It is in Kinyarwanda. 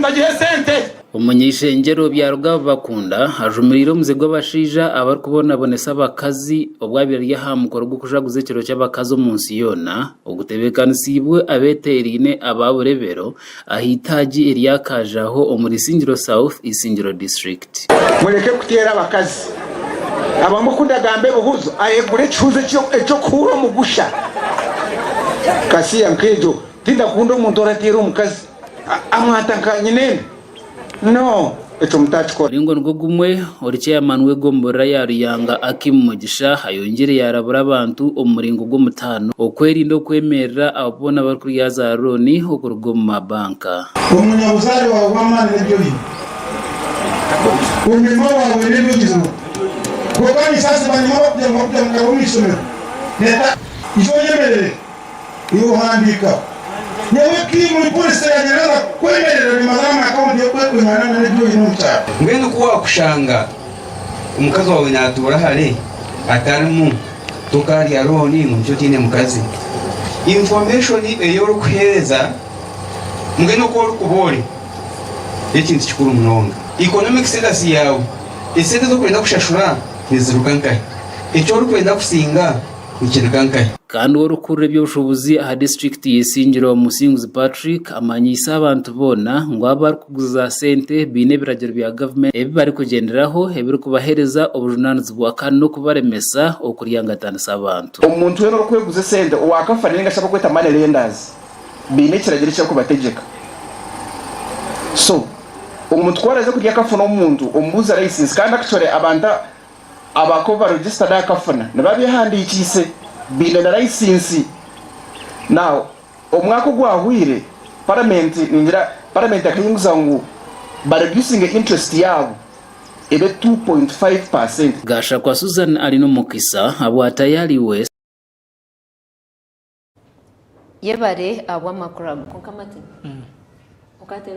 ndagihe sente umunyishengero bya Rugaba bakunda hajumiriro muzego bashija abari kubona bonesa abakazi obwabiri yahamukora gukujaguze kiro cy'abakazi umunsi yona ugutebekanisiibwe abeterine ababurebero ahitaji eryakajaho omurisingiro South Isingiro district mureke kutera abakazi abamukunda gambe buhuzo ayegure chuze cyo kuro mugusha kasi yankejo tinda kundo umuntu oratira umukazi amwatankanye nene no echo mutachiko ringo ngo gumwe ori chairman we gombora yariyanga akimugisha hayongere yarabura abantu omuringo gwo mutano okwerinda kwemerera abona bakuri yaza roni okurugo mu mabanka umunyabuzari wawe w'amani n'ibyo yi umurimo wawe n'ibyo gizo kuko ni sasa banyuma byo mu misomero neta izo yemerere iyo handika yewe kimu polisi yanyerera kwemerera ni mazama akaunti yo kwekwengana n'ibyo yinuta ngwendo kuwa kushanga umukazi wawe natura hale atarimu tukari ya roni mucyo tine mukazi information eyo kuhereza ngwendo ko kubori ekintu kikuru munonga economic status yawe esente zo kwenda kushashura nizirukankaye icyo rukwenda kusinga ikirikankaye kandi worukurre by'ubushobozi aha district yisingiro Musinguzi Patrick amanyisa abantu bona ngo abari kuguza sente bine biragero bya government ebi bari kugenderaho ebiri kubahereza obujunanizi bwa kandi no kubaremesa okuryangatanisa abantu umuntu wero kweguza sente wakafana ngashaka kweta money lenders bine kiragero cyo kubategeka so umuntu twaraze kujya kafuna umuntu umubuza license kandi actually abanda abakova registered akafuna nababi handikise bine na license now omwako gwahwire parliament akayinguza ngo ba reducing interest yabo ebe 2.5%. gasha kwa Susan ali no mukisa abwatayali we yebare abwa makurago konkamate ukate